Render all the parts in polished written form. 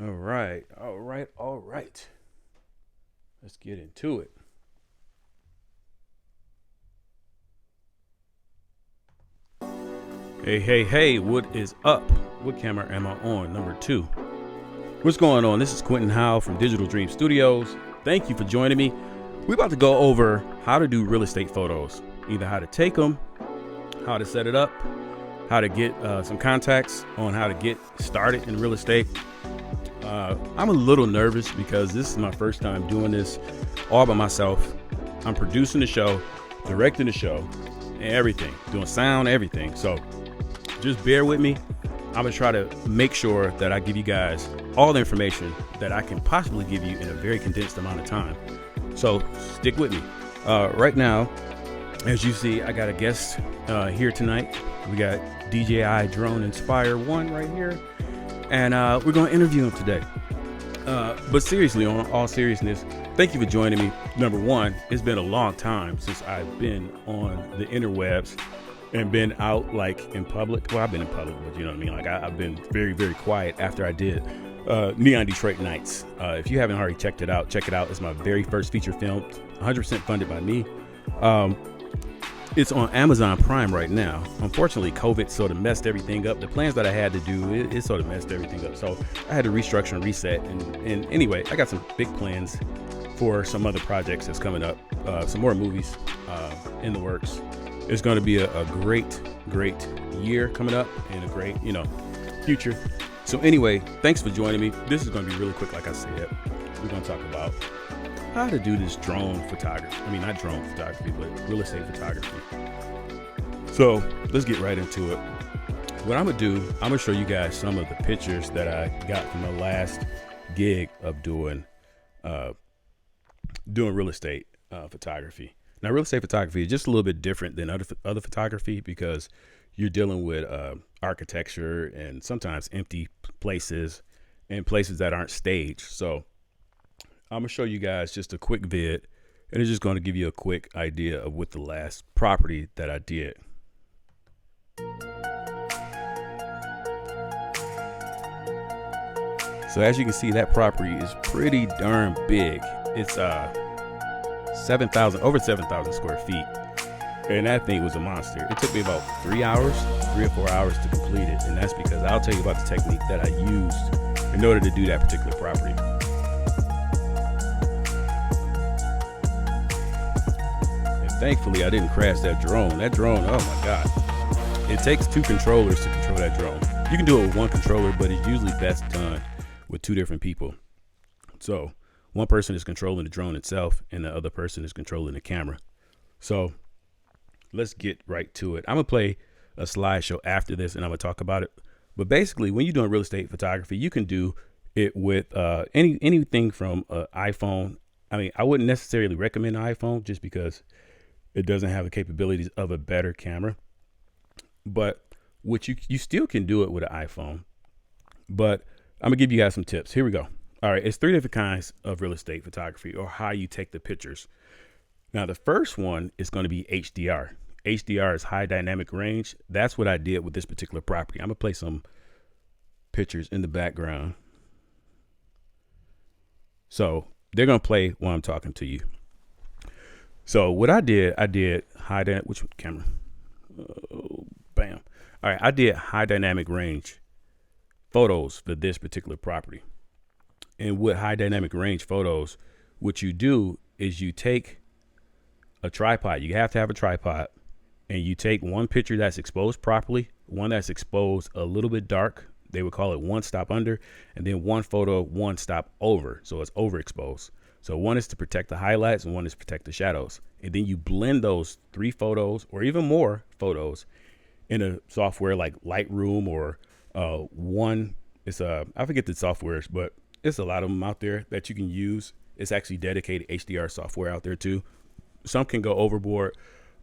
All right, all right, all right. Let's get into it. Hey, hey, hey, what is up? What camera am I on? Number two. What's going on? This is Quentin Howe from Digital Dream Studios. Thank you for joining me. We're about to go over how to do real estate photos, either how to take them, how to set it up, how to get some contacts on how to get started in real estate. I'm a little nervous because this is my first time doing this all by myself. I'm producing the show, directing the show, and everything, doing sound, everything. So just bear with me. I'm gonna try to make sure that I give you guys all the information that I can possibly give you in a very condensed amount of time. So stick with me. Right now, as you see, I got a guest here tonight. We got DJI Drone Inspire 1 right here. And we're going to interview him today. But seriously, on all seriousness, thank you for joining me. Number one, it's been a long time since I've been on the interwebs and been out like in public. Well, I've been in public, but you know what I mean? Like I've been very, very quiet after I did Neon Detroit Nights. If you haven't already checked it out, check it out. It's my very first feature film, 100% funded by me. It's on Amazon Prime right now. Unfortunately, COVID sort of messed everything up. The plans that I had to do, it sort of messed everything up. So I had to restructure and reset. And anyway, I got some big plans for some other projects that's coming up. Some more movies in the works. It's going to be a great, great year coming up and a great, future. So anyway, thanks for joining me. This is going to be really quick, like I said. We're going to talk about how to do this drone photography. I mean, not drone photography, but real estate photography. So let's get right into it. What I'm gonna do, I'm gonna show you guys some of the pictures that I got from the last gig of doing real estate photography. Now, real estate photography is just a little bit different than other photography because you're dealing with architecture and sometimes empty places and places that aren't staged. So I'm gonna show you guys just a quick vid, and it's just going to give you a quick idea of what the last property that I did. So as you can see, that property is pretty darn big. It's 7,000 square feet, and that thing was a monster. It took me about 3 or 4 hours to complete it, and that's because I'll tell you about the technique that I used in order to do that particular property. Thankfully, I didn't crash that drone. That drone, oh my God. It takes two controllers to control that drone. You can do it with one controller, but it's usually best done with two different people. So one person is controlling the drone itself, and the other person is controlling the camera. So let's get right to it. I'm going to play a slideshow after this, and I'm going to talk about it. But basically, when you're doing real estate photography, you can do it with anything from an iPhone. I mean, I wouldn't necessarily recommend an iPhone just because it doesn't have the capabilities of a better camera, but what you still can do it with an iPhone. But I'm gonna give you guys some tips. Here we go. All right, it's three different kinds of real estate photography, or how you take the pictures. Now, the first one is going to be HDR. HDR is high dynamic range. That's what I did with this particular property. I'm gonna play some pictures in the background, so they're gonna play while I'm talking to you. So what I did high dynamic, which camera? Bam. All right, I did high dynamic range photos for this particular property. And with high dynamic range photos, what you do is you take a tripod. You have to have a tripod, and you take one picture that's exposed properly, one that's exposed a little bit dark. They would call it one stop under, and then one photo, one stop over. So it's overexposed. So one is to protect the highlights and one is to protect the shadows. And then you blend those three photos or even more photos in a software like Lightroom or I forget the softwares, but it's a lot of them out there that you can use. It's actually dedicated HDR software out there too. Some can go overboard,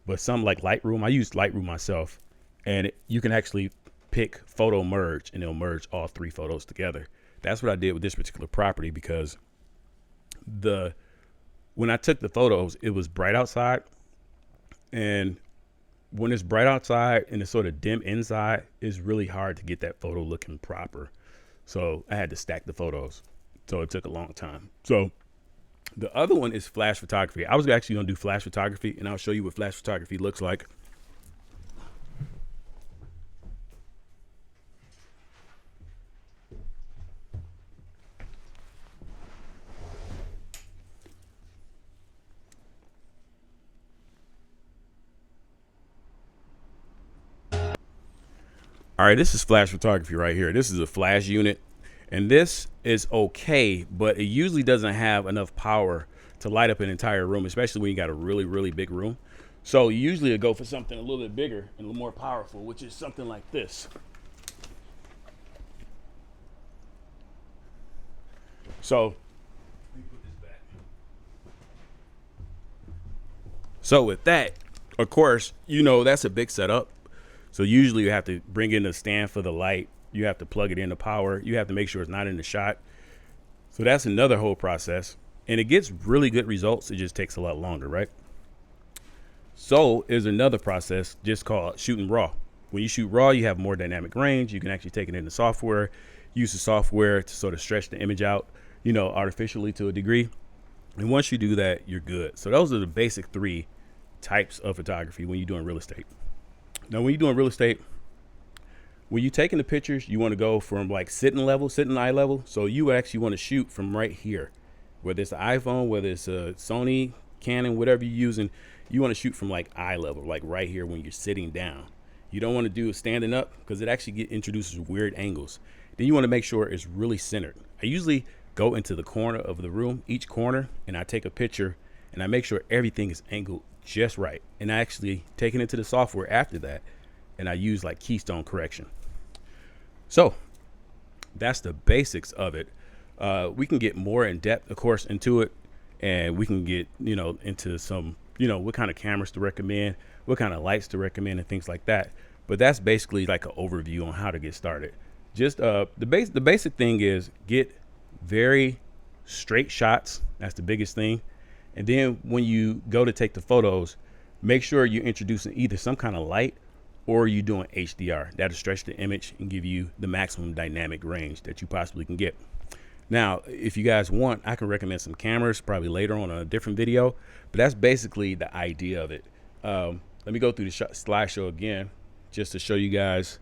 but some like Lightroom, I use Lightroom myself, and you can actually pick photo merge and it'll merge all three photos together. That's what I did with this particular property because when I took the photos, it was bright outside, and when it's bright outside and it's sort of dim inside, it's really hard to get that photo looking proper. So I had to stack the photos. So it took a long time. So the other one is flash photography. I was actually going to do flash photography, and I'll show you what flash photography looks like. All right, this is flash photography right here. This is a flash unit, and this is okay, but it usually doesn't have enough power to light up an entire room, especially when you got a really, really big room. So usually I go for something a little bit bigger and a little more powerful, which is something like this. So let me put this back. So with that, of course, you know, that's a big setup. So usually you have to bring in the stand for the light. You have to plug it into power. You have to make sure it's not in the shot. So that's another whole process. And it gets really good results. It just takes a lot longer, right? So is another process just called shooting raw. When you shoot raw, you have more dynamic range. You can actually take it into software, use the software to sort of stretch the image out, you know, artificially to a degree. And once you do that, you're good. So those are the basic 3 types of photography when you're doing real estate. Now, when you're doing real estate, when you're taking the pictures, you want to go from like sitting eye level. So you actually want to shoot from right here, whether it's an iPhone, whether it's a Sony, Canon, whatever you're using, you want to shoot from like eye level, like right here when you're sitting down. You don't want to do it standing up because it actually introduces weird angles. Then you want to make sure it's really centered. I usually go into the corner of the room, each corner, and I take a picture and I make sure everything is angled just right. And I actually take it into the software after that, and I use like keystone correction. So that's the basics of it. We can get more in depth, of course, into it, and we can get, you know, into some, you know, what kind of cameras to recommend, what kind of lights to recommend, and things like that. But that's basically like an overview on how to get started. Just the basic thing is get very straight shots. That's the biggest thing. And then when you go to take the photos, make sure you're introducing either some kind of light or you're doing HDR. That'll stretch the image and give you the maximum dynamic range that you possibly can get. Now, if you guys want, I can recommend some cameras probably later on a different video, but that's basically the idea of it. Let me go through the slideshow again, just to show you guys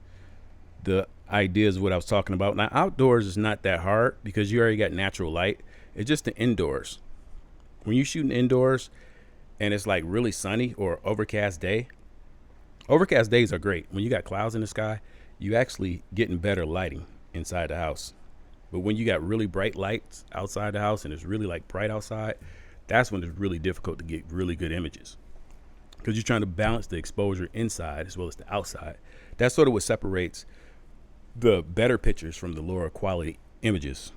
the ideas of what I was talking about. Now, outdoors is not that hard because you already got natural light. It's just the indoors. When you're shooting indoors and it's like really sunny or overcast days are great. When you got clouds in the sky, you actually getting better lighting inside the house. But when you got really bright lights outside the house and it's really like bright outside, that's when it's really difficult to get really good images because you're trying to balance the exposure inside as well as the outside. That's sort of what separates the better pictures from the lower quality images.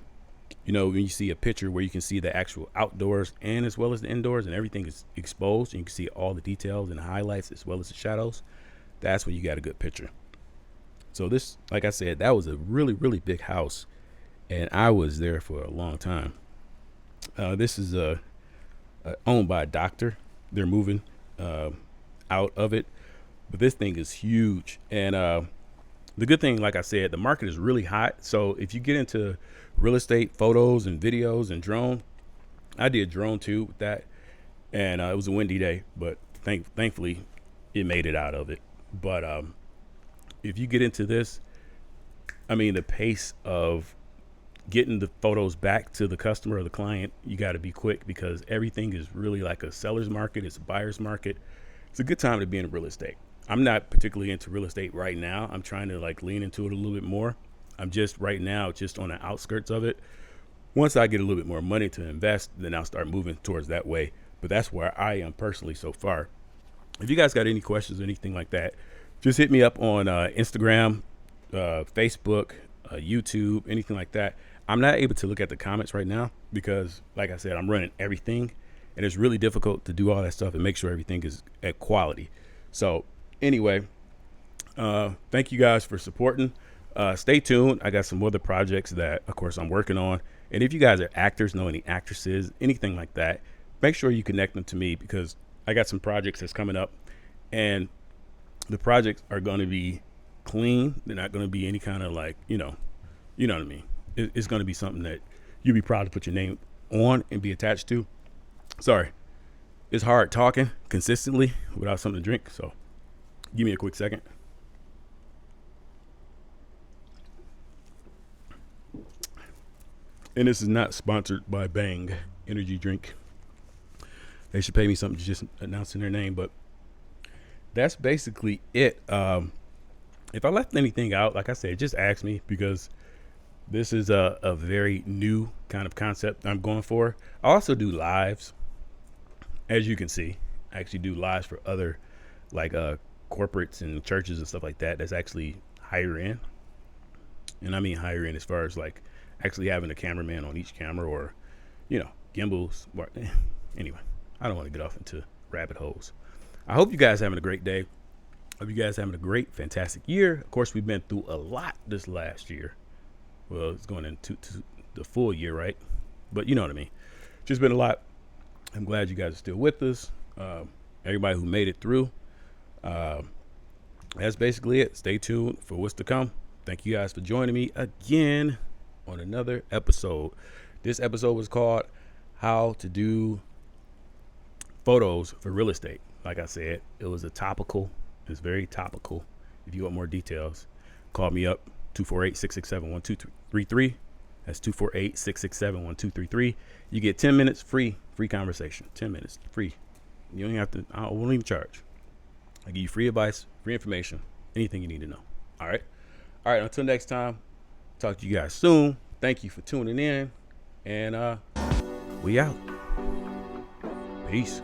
You know, when you see a picture where you can see the actual outdoors and as well as the indoors and everything is exposed and you can see all the details and the highlights as well as the shadows, that's when you got a good picture. So this, like I said, that was a really, really big house and I was there for a long time. This is owned by a doctor. They're moving out of it, but this thing is huge. And the good thing, like I said, the market is really hot. So if you get into real estate photos and videos and drone, I did drone too with that. And it was a windy day, but thankfully it made it out of it. But if you get into this, I mean, the pace of getting the photos back to the customer or the client, you got to be quick because everything is really like a seller's market. It's a buyer's market. It's a good time to be in real estate. I'm not particularly into real estate right now. I'm trying to like lean into it a little bit more. I'm just right now just on the outskirts of it. Once I get a little bit more money to invest, then I'll start moving towards that way. But that's where I am personally so far. If you guys got any questions or anything like that, just hit me up on Instagram, Facebook, YouTube, anything like that. I'm not able to look at the comments right now because, like I said, I'm running everything and it's really difficult to do all that stuff and make sure everything is at quality. So anyway, thank you guys for supporting. Stay tuned. I got some other projects that, of course, I'm working on. And if you guys are actors, know any actresses, anything like that, make sure you connect them to me because I got some projects that's coming up and the projects are going to be clean. They're not going to be any kind of like, you know what I mean? it's going to be something that you'll be proud to put your name on and be attached to. Sorry, it's hard talking consistently without something to drink. So give me a quick second. And this is not sponsored by Bang Energy Drink. They should pay me something just announcing their name, but that's basically it. If I left anything out, like I said, just ask me, because this is a very new kind of concept I'm going for. I also do lives, as you can see. I actually do lives for other like corporates and churches and stuff like that. That's actually higher end, and I mean higher end as far as like actually having a cameraman on each camera, or gimbals. Anyway, I don't want to get off into rabbit holes. I hope you guys are having a great day. Hope you guys are having a great, fantastic year. Of course, we've been through a lot this last year. Well, it's going into the full year, right? But you know what I mean. Just been a lot. I'm glad you guys are still with us. Everybody who made it through. That's basically it. Stay tuned for what's to come. Thank you guys for joining me again on another episode. This episode was called How to Do Photos for Real Estate. Like I said, it was it's very topical. If you want more details, call me up, 248-667-1233. That's 248-667-1233. You get 10 minutes free conversation. 10 minutes free. You don't have to, I won't even charge. I give you free advice, free information, anything you need to know. All right. Until next time, talk to you guys soon. Thank you for tuning in, and we out. Peace.